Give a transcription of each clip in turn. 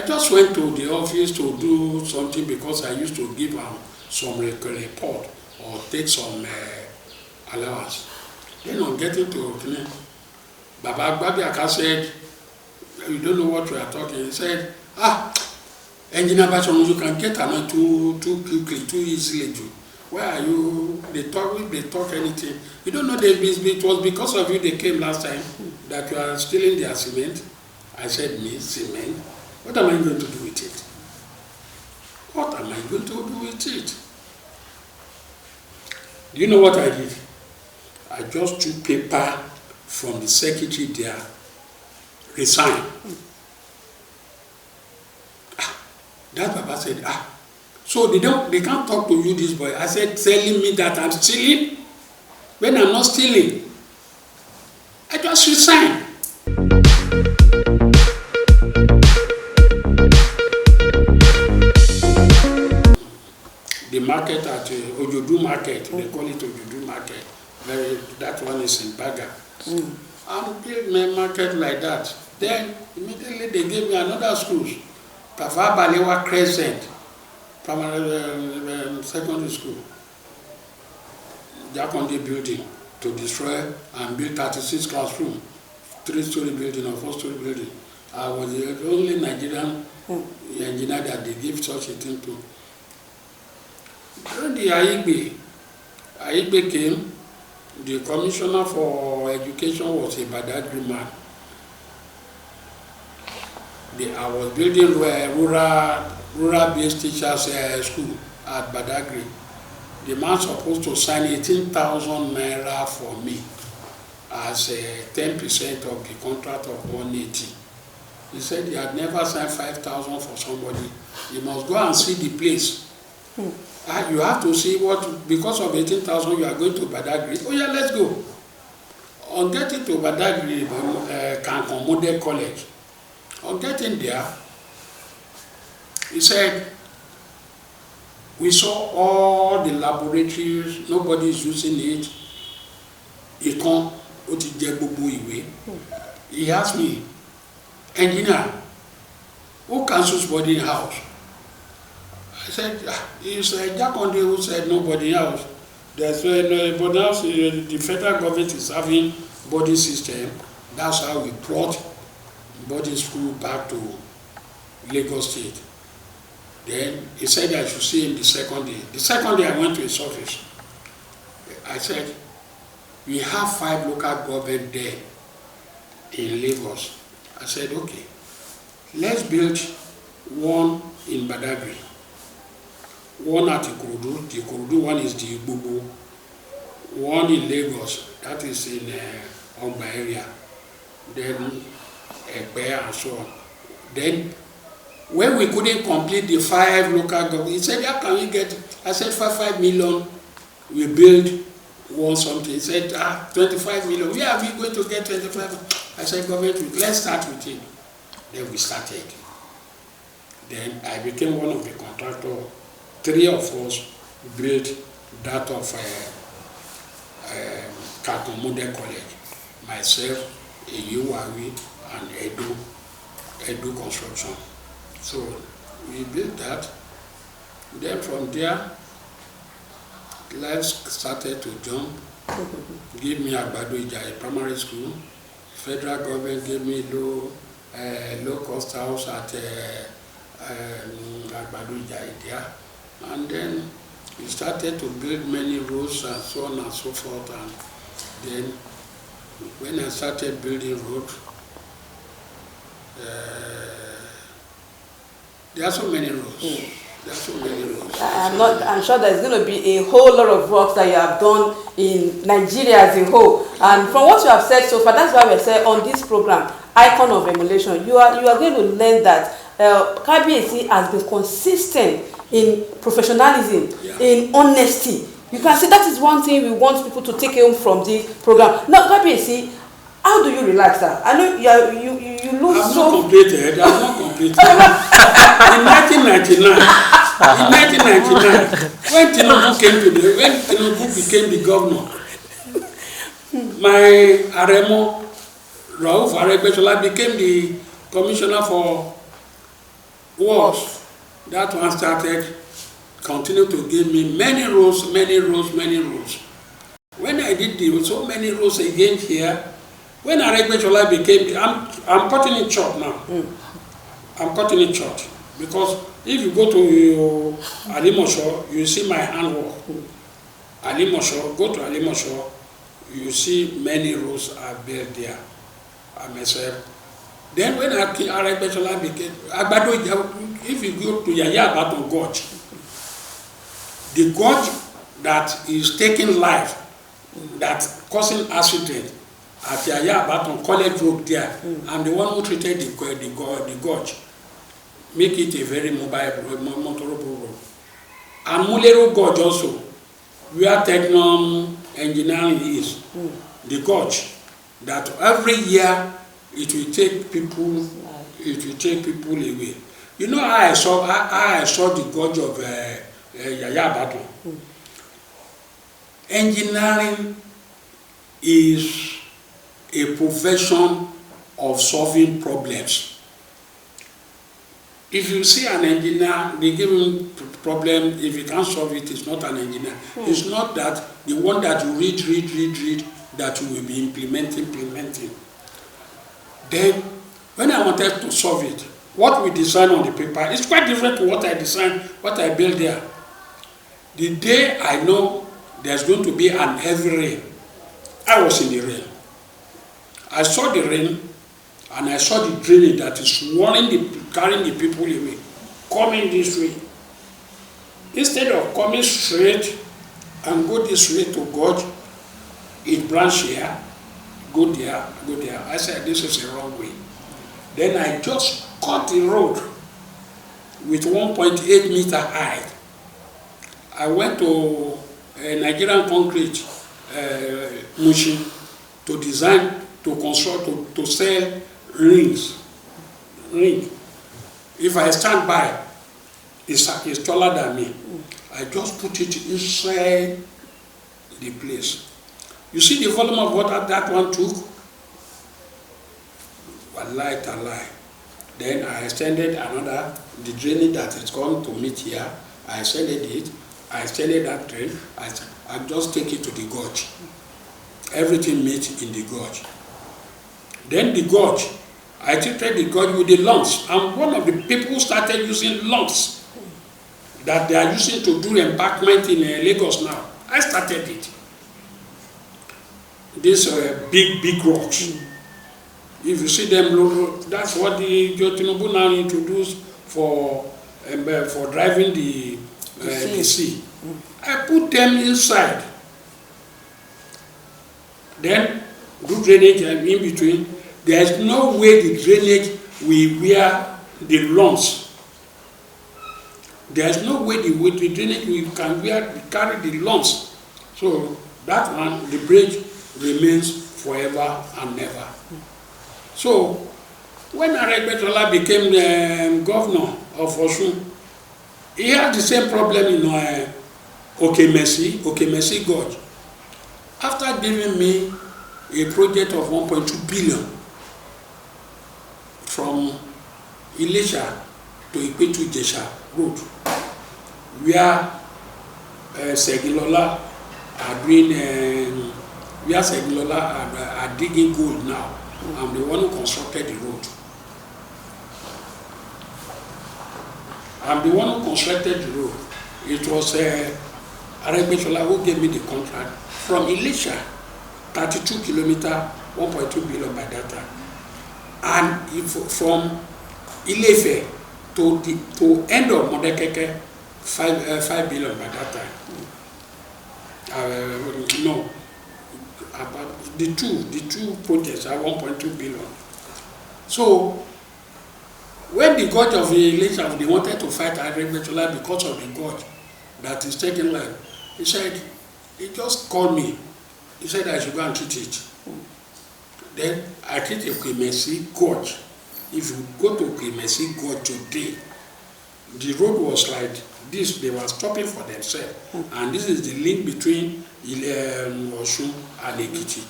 just went to the office to do something because I used to give some report or take some allowance. Then on getting to Baba Babiaka said, you don't know what we are talking. He said, Engineer Bashorun, you can get another too quickly, too easily. Where are you? They talk anything. You don't know it was because of you they came last time that you are stealing their cement. I said, me, cement? What am I going to do with it? What am I going to do with it? Do you know what I did? I just took paper from the secretary there, resign. That Baba said, so they can't talk to you, this boy. I said, telling me that I'm stealing when I'm not stealing. I just resign. The market at Ojodu Market, they call it Ojodu Market. That one is in Baga. And build my market like that. Then immediately they gave me another school, Tafa Balewa Crescent, primary secondary school. Jakonde building to destroy and build 36 classrooms, 3-story building or 4-story building. I was the only Nigerian engineer that they give such a thing to. During the Aigbe came, the commissioner for education was a Badagry man. I was building rural-based teachers school at Badagry. The man supposed to sign 18,000 naira for me as 10% of the contract of 180. He said he had never signed 5,000 for somebody. You must go and see the place. You have to see what, because of 18,000 you are going to Badagry. Oh yeah, let's go. On getting to Badagry, Kankan Model College, on getting there, he said, we saw all the laboratories, nobody is using it. He asked me, engineer, who cancels boarding house? I said, it's Jakonde who said nobody else. There's no boarding house, the federal government is having boarding system. That's how we brought boarding school back to Lagos State. Then he said I should see him the second day. The second day I went to his office. I said, we have 5 local government there in Lagos. I said, okay, let's build one in Badagry, one at Ikorodu. The Ikorodu one is the Igbobo, one in Lagos, that is in Omba area, then Egbe and so on. Then when we couldn't complete the 5 local government, he said, how can we get it? I said, 5 million, we build one something. He said, 25 million, where are we going to get 25? I said, government, let's start with it. Then we started. Then I became one of the contractors. 3 of us built that of Kankan Model College. Myself, Eyuwawi, and Edu Construction. So we built that. Then from there, life started to jump. Give me Agbado Ija, primary school. Federal government gave me low-cost house at Agbado Ija there. And then we started to build many roads and so on and so forth. And then when I started building roads, there are so many roads. There are so many roads. I'm sure there's going to be a whole lot of work that you have done in Nigeria as a whole. And from what you have said so far, that's why we say on this program, Icon of Emulation, you are going to learn that Kabiyesi has been consistent in professionalism, in honesty. You can see that is one thing we want people to take home from this program. Now, Kabiyesi, how do you relax that? I know you look I've so... Not completed. In 1999, when Tinubu became the governor, my Aremo, Rauf Aregbesola, became the commissioner for worse. That one started, continued to give me many rows. When I did so many rows again here, when Adeposi became, I'm cutting it short now. I'm cutting it short because if you go to Alimosho, you see my handwork. Alimosho, go to Alimosho, you see many rows are built there. I myself. Then when Adeposi became, if you go to Yaya Abaton Gorge, the gorge that is taking life, that causing accident at Yaya Abaton College Road there, I'm the one who treated the gorge, make it a very motorable road. And Mulero Gorge also, where Technom Engineering is, the gorge, that every year it will take people away. You know how I saw the gorge of Yaya Abaton. Engineering is a profession of solving problems. If you see an engineer, they give him problem, if he can't solve it, it's not an engineer. It's not that the one that you read, that you will be implementing. Then, when I wanted to solve it, what we design on the paper is quite different to what I designed, what I built there. The day I know there's going to be an heavy rain, I was in the rain. I saw the rain and I saw the drainage that is carrying the people away, coming this way. Instead of coming straight and go this way to God, it branch here, go there. I said, this is the wrong way. Then I just cut the road with 1.8 meter high. I went to Nigerian concrete machine to design, to construct, to sell rings. If I stand by, it's taller than me. I just put it inside the place. You see the volume of water that one took? Wallahi. Then I extended the drainage that is going to meet here. I extended it. I extended that drain. I just take it to the gorge. Everything meets in the gorge. Then the gorge, I treated the gorge with the lumps. I'm one of the people who started using lumps that they are using to do embankment in Lagos now. I started it. These big rocks. If you see them, that's what the Tinubu now introduced for driving the sea. I put them inside. Then do drainage in between. There is no way the drainage will wear the lumps. There is no way the drainage will carry the lumps. So that one, the bridge remains forever and never. So when Adeposi became the governor of Osun, he had the same problem in Okemesi Gorge. After giving me a project of 1.2 billion from Ilesha to Ipetu-Jesha Road, where Segilola are doing, where Segilola are digging gold now. I'm the one who constructed the road. It was Adeposi who gave me the contract from Ilesha, 32 kilometers, 1.2 billion by that time. And from Ilefe to end of Modekeke, 5 billion by that time. No, about the two projects are 1.2 billion. So when the gorge of Ilesha, they wanted to fight Adeposi because of the gorge that is taking life, he just called me. He said I should go and treat it. Then I treat Okemesi Gorge. If you go to Okemesi Gorge today, the road was like this. They were stopping for themselves. And this is the link between Osun and Ekiti.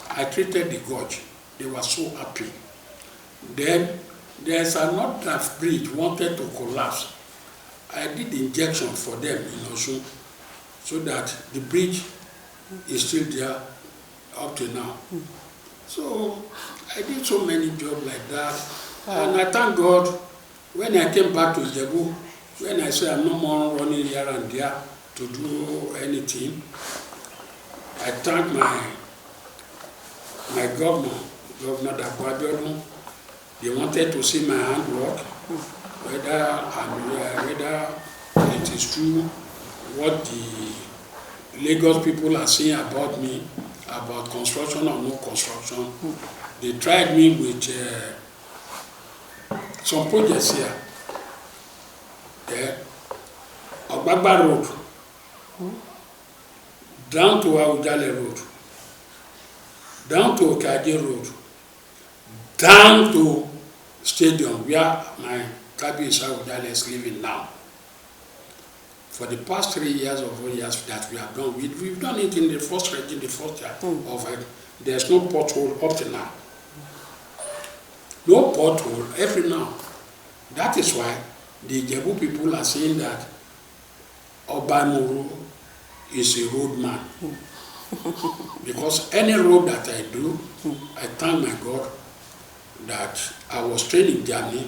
I treated the gorge. They were so happy. Then there's another bridge wanted to collapse. I did injection for them in Osun so that the bridge is still there up to now. So I did so many jobs like that. And I thank God when I came back to Ijebu, when I say I'm no more running here and there to do anything, I thank my governor, Governor Adeposi. They wanted to see my handwork, whether it is true what the Lagos people are saying about me, about construction or no construction. They tried me with some projects here. Ogbagba Road, down to Awujale Road, down to Okaje Road, down to Stadium where my Kabiyesi Awujale is living now. For the past 3 years or 4 years that we have done, we've done it in the first year of it. There's no pothole up to now. No pothole every now. That is why the Ijebu people are saying that Obamuru is a road man. Because any road that I do, I thank my God that I was trained in Germany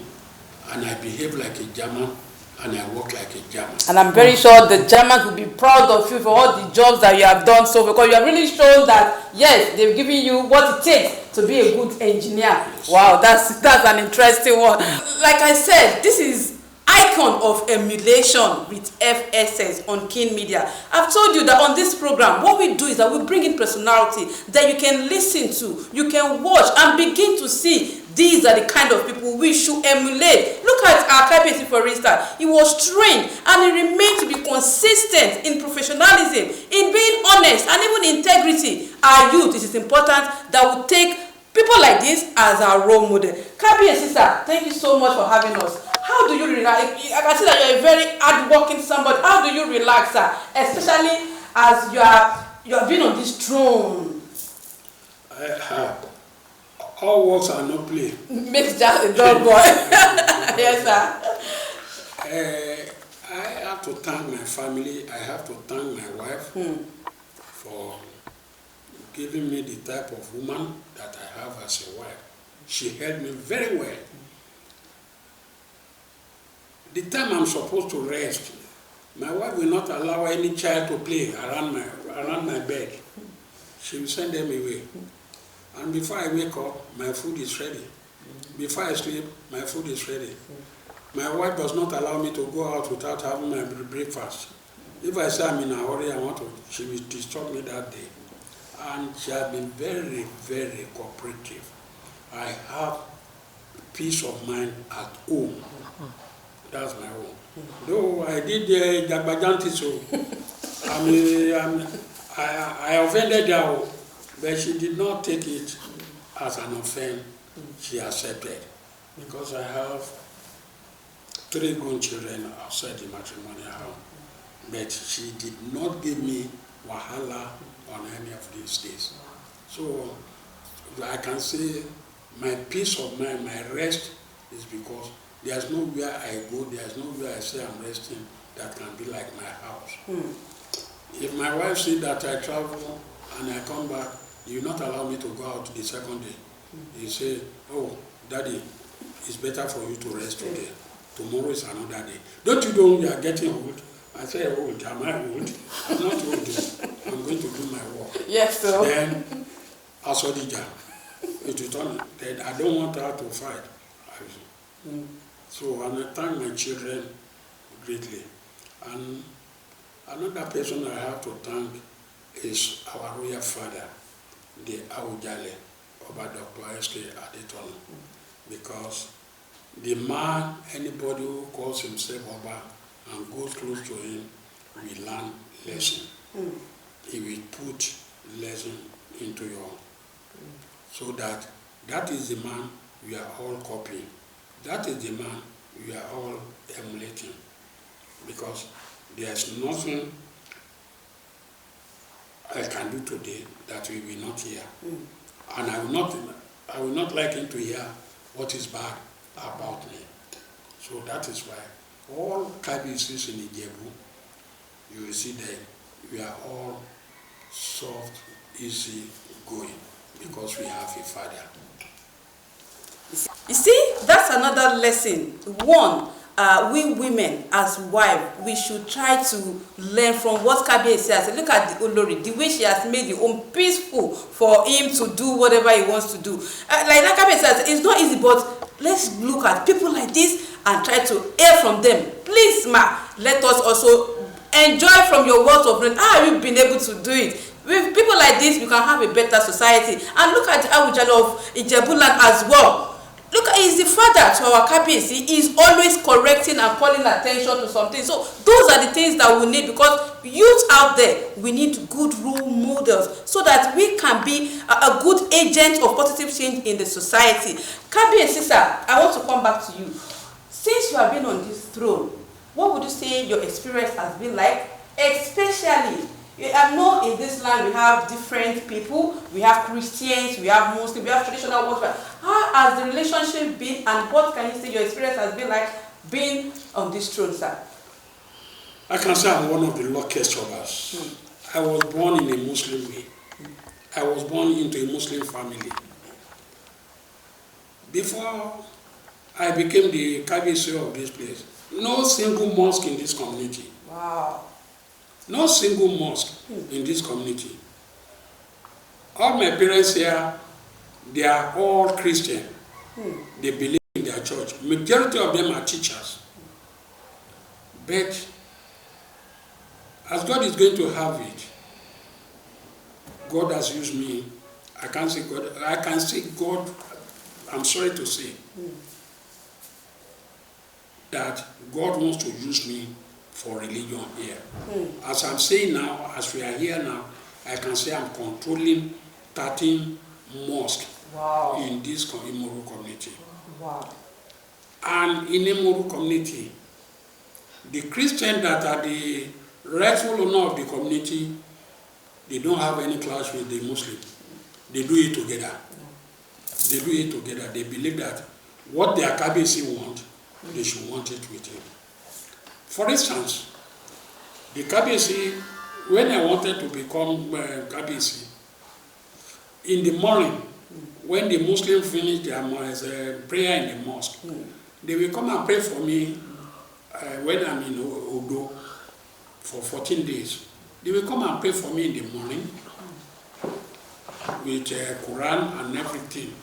and I behave like a German and I work like a German. And I'm very sure the Germans will be proud of you for all the jobs that you have done so, because you have really shown that, yes, they've given you what it takes to be a good engineer. Yes. Wow, that's an interesting one. Like I said, this is icon of emulation with FSS on King Media. I've told you that on this program, what we do is that we bring in personality that you can listen to, you can watch and begin to see these are the kind of people we should emulate. Look at our Kabiyesi, for instance. He was trained and he remained to be consistent in professionalism, in being honest and even integrity. Our youth, it is important that we take people like this as our role model. Kabiyesi, sir, thank you so much for having us. How do you relax? I can see that you're a very hard-working somebody. How do you relax, sir? Especially as you have been on this throne. All works are not play. Makes just a dog boy. Yes, sir. I have to thank my family. I have to thank my wife for giving me the type of woman that I have as a wife. She held me very well. The time I'm supposed to rest, my wife will not allow any child to play around my bed. She will send them away. And before I wake up, my food is ready. Before I sleep, my food is ready. My wife does not allow me to go out without having my breakfast. If I say I'm in a hurry, she will disturb me that day. And she has been very, very cooperative. I have peace of mind at home. That's my own. Though I did Jagbajanti, so I offended her, but she did not take it as an offense. She accepted. Because I have 3 grown children outside the matrimonial home. But she did not give me wahala on any of these days. So I can say my peace of mind, my rest is because there's nowhere I go, there's nowhere I say I'm resting that can be like my house. If my wife sees that I travel and I come back, you will not allow me to go out the second day. You say, oh, Daddy, it's better for you to rest today. Tomorrow is another day. Don't you know you are getting old? I say, old, am I old? I'm not old. I'm going to do my work. Yes, sir. Then, Asodija, it will turn. Then I don't want her to fight. So and I thank my children greatly. And another person I have to thank is our royal father, the Awujale, Oba Dr. S.K. Adeposi, because the man, anybody who calls himself Oba and goes close to him, will learn lesson. He will put lesson into your so that is the man we are all copying. That is the man we are all emulating, because there's nothing I can do today that we will not hear. And I will not like him to hear what is bad about me. So that is why all Kabisis in Ijebu, you will see that we are all soft, easy going because we have a father. You see, that's another lesson. One, we women as wives, we should try to learn from what Kabiyesi has. Look at the Olori, the way she has made the home peaceful for him to do whatever he wants to do. Like that Kabiyesi says, it's not easy, but let's look at people like this and try to hear from them. Please, ma, let us also enjoy from your words of knowledge. How have you been able to do it? With people like this, we can have a better society. And look at the Awujale of Ijebuland as well. Look, he's the father to our Kabiyesi. He's always correcting and calling attention to something. So those are the things that we need, because youth out there, we need good role models so that we can be a good agent of positive change in the society. Kabiyesi, sir, I want to come back to you. Since you have been on this throne, what would you say your experience has been like? Especially, I know in this land we have different people. We have Christians, we have Muslims, we have traditional worshipers. How has the relationship been, and what can you say your experience has been like being on this throne, sir? I can say I'm one of the luckiest of us. I was born in a Muslim way. I was born into a Muslim family. Before I became the Kabiyesi of this place, no single mosque in this community. Wow. No single mosque in this community. All my parents here, they are all Christian. They believe in their church. Majority of them are teachers. But as God is going to have it, God has used me. I can't say God. I can say God. I'm sorry to say that God wants to use me for religion here. As I'm saying now, as we are here now, I can say I'm controlling 13 mosques in this Imoru community. Wow. And in Imoru community, the Christians that are the rightful owner of the community, they don't have any clash with the Muslim. They do it together. They do it together. They believe that what their Kabiyesi want, they should want it with him. For instance, the Kabiyesi, when I wanted to become Kabiyesi, in the morning, when the Muslims finish their prayer in the mosque, they will come and pray for me when I'm in Odo for 14 days. They will come and pray for me in the morning with Quran and everything.